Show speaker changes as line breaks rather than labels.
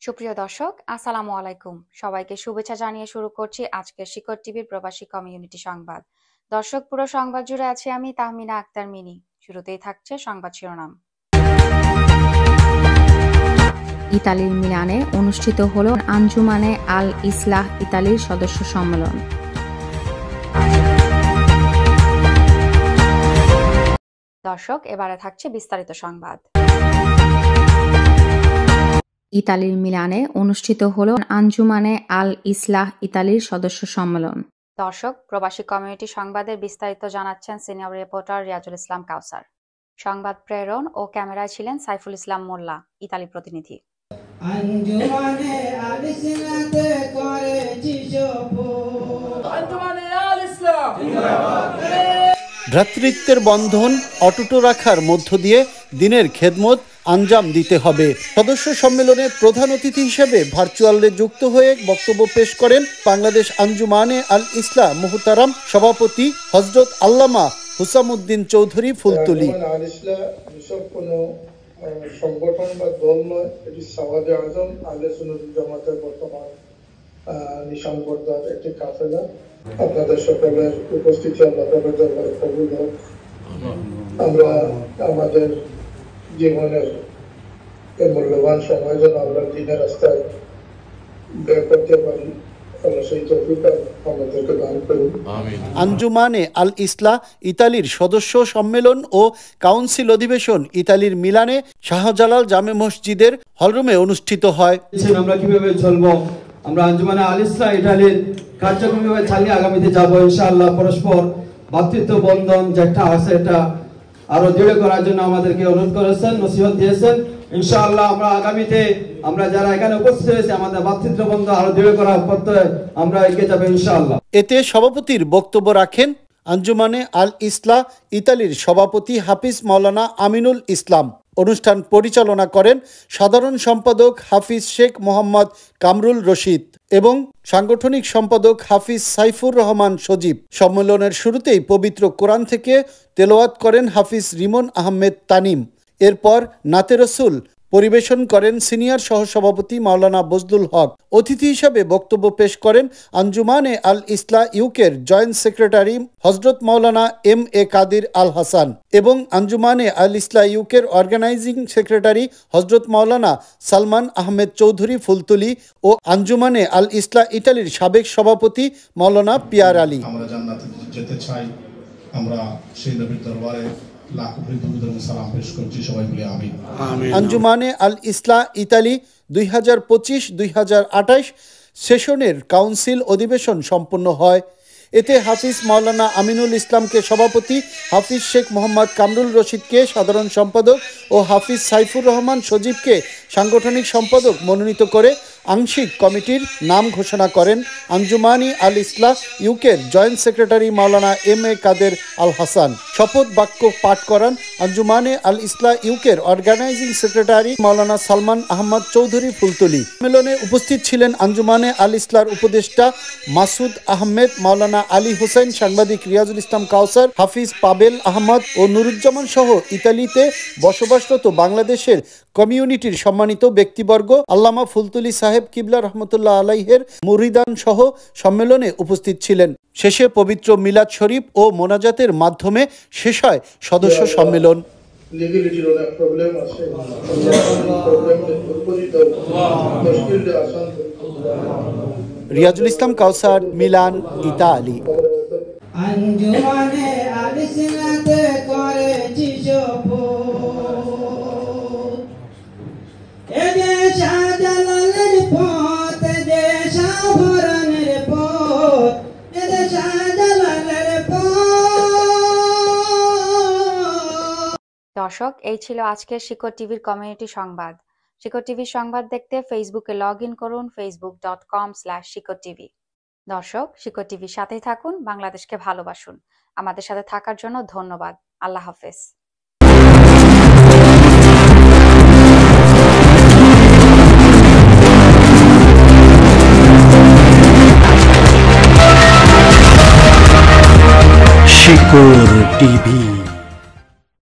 সুপ্রিয় দর্শক, আসসালামু আলাইকুম। সবাইকে শুভেচ্ছা জানিয়ে শুরু করছি আজকের শিকর টিভির প্রবাসী কমিউনিটি সংবাদ। দর্শক, পুরো সংবাদ জুড়ে আছি আমি তাহমিনা আক্তার মিনি। শুরুতেই থাকছে সংবাদ শিরোনাম। ইতালির মিলানে অনুষ্ঠিত হলো আঞ্জুমানে আল ইসলাহ ইতালির সদস্য সম্মেলন। দর্শক, এবারে থাকছে বিস্তারিত সংবাদ। ইতালির মিলানে অনুষ্ঠিত হলো আঞ্জুমানে আল ইসলাহ ইতালির সদস্য সম্মেলন। দর্শক, প্রবাসী কমিউনিটি সংবাদের বিস্তারিত জানাচ্ছেন সিনিয়র রিপোর্টার রিয়াজুল ইসলাম কাউসার। সংবাদ প্রেরণ ও ক্যামেরায় ছিলেন সাইফুল ইসলাম মোল্লা, ইতালি প্রতিনিধি।
ভ্রাতৃত্বের বন্ধন অটুট রাখার মধ্য দিয়ে দিনের খেদমত আঞ্জাম দিতে হবে। সদস্য সম্মেলনে প্রধান অতিথি হিসেবে ভার্চুয়ালে যুক্ত হয়ে বক্তব্য পেশ করেন বাংলাদেশ আঞ্জুমানে আল ইসলাহ মুহতারাম সভাপতি হযরত আল্লামা হুসামউদ্দিন চৌধুরী ফুলতলি।
সংগঠন বা দল নয়, এটি সাওয়াদে আজম আহলে সুন্নাত জামাতের বর্তমান নিশানবর্দার একটি কাফেলা। আপনাদের সকলের উপস্থিতি আল্লাহ তাআলার দরবারে কবুল হোক। আমরা আমাদের জীবনের এই মূল্যবান সময় যেন আমরা দিনের রাস্তায় বের করতে পারি,
আঞ্জুমানে আল ইসলাহ ইতালির সদস্য সম্মেলন ও কাউন্সিল অধিবেশন ইতালির মিলানে শাহজালাল জামে মসজিদের হলরুমে অনুষ্ঠিত হয়।
আমরা কিভাবে চলবো, আমরা আঞ্জুমানে আল ইসলাহ ইতালির কার্যক্রম কিভাবে চালিয়ে আগামীতে যাবো ইনশাআল্লাহ। পরস্পর ভ্রাতৃত্ব বন্ধন যেটা আছে এটা আরো দৃঢ় করার জন্য আমাদেরকে অনুরোধ করেছেন, নসিহত দিয়েছেন। ইনশাআল্লাহ আমরা আগামীতে আমরা যারা এখানে উপস্থিত হয়েছে আমাদের ভ্রাতৃত্ব বন্ধন আরো দৃঢ় করার পথে আমরা এগিয়ে যাবো ইনশাআল্লাহ।
এতে সভাপতির বক্তব্য রাখেন আঞ্জুমানে আল ইসলাহ ইতালির সভাপতি হাফিজ মাওলানা আমিনুল ইসলাম। অনুষ্ঠান পরিচালনা করেন সাধারণ সম্পাদক হাফিজ শেখ মোহাম্মদ কামরুল রশিদ এবং সাংগঠনিক সম্পাদক হাফিজ সাইফুর রহমান সজীব। সম্মেলনের শুরুতেই পবিত্র কোরআন থেকে তেলাওয়াত করেন হাফিজ রিমন আহমেদ তানিম। এরপর নাতে রসুল পরিবেশন করেন সিনিয়র সহসভাপতি মাওলানা বজলুল হক। অতিথি হিসাবে বক্তব্য পেশ করেন আঞ্জুমানে আল ইসলাহ ইউকের joint secretary Hazrat Maulana M A Kadir Al Hasan এবং আঞ্জুমানে আল ইসলাহ ইউকের অর্গানাইজিং সেক্রেটারি হযরত মাওলানা সালমান আহমেদ চৌধুরী ফুলতলি ও আঞ্জুমানে আল ইসলাহ ইতালির সাবেক সভাপতি মাওলানা পিয়ার আলী।
আমরা জান্নাতে যেতে চাই, আমরা সেই নবীর দরবারে
আঞ্জুমানে আল ইসলাহ ইতালি 2025-2028 সেশনের কাউন্সিল অধিবেশন সম্পন্ন হয়। এতে হাফিজ মাওলানা আমিনুল ইসলামকে সভাপতি, হাফিজ শেখ মোহাম্মদ কামরুল রশিদকে সাধারণ সম্পাদক ও হাফিজ সাইফুর রহমান সজীবকে সাংগঠনিক সম্পাদক মনোনীত করে আংশিক কমিটির নাম ঘোষণা করেন আঞ্জুমানি আল ইসলাহ ইউকের joint secretary Maulana M A কাদের আল হাসান। শপথ বাক্য পাঠ করান আঞ্জুমানে আল ইসলাহ ইউকের অর্গানাইজিং সেক্রেটারি মাওলানা সালমান আহমদ চৌধুরী ফুলতলি। সম্মেলনে উপস্থিত ছিলেন আঞ্জুমানে আল ইসলাহর উপদেষ্টা মাসুদ আহমেদ, মাওলানা আলী হোসেন, সাংবাদিক রিয়াজুল ইসলাম কাউসার, হাফিজ পাবেল আহমদ ও নুরুজ্জামান সহ ইতালিতে বসবাসরত বাংলাদেশের কমিউনিটির সম্মানিত ব্যক্তিবর্গ। আল্লামা ফুলতলি সাহেব কিবলা রহমতুল্লাহ আলাইহের মুরিদান সহ সম্মেলনে উপস্থিত ছিলেন। শেষে পবিত্র মিলাদ শরীফ ও মোনাজাতের মাধ্যমে শেষ হয় সদস্য সম্মেলন। রিয়াজুল ইসলাম কাউসার, মিলান, ইতালি।
আঞ্জুমানে আল ইসলাতে করেছি শাহজালালের পথ, শাহভরণের পথ, শাহজালালের পথ।
দর্শক, এই ছিল আজকের শিকর টিভির কমিউনিটি সংবাদ। শিকর টিভির সংবাদ দেখতে ফেসবুকে লগ ইন করুন facebook.com/শিকর টিভি। দর্শক, শিকর টিভির সাথেই থাকুন, বাংলাদেশকে ভালোবাসুন। আমাদের সাথে থাকার জন্য ধন্যবাদ। আল্লাহ হাফেজ।
শিকর টিভি।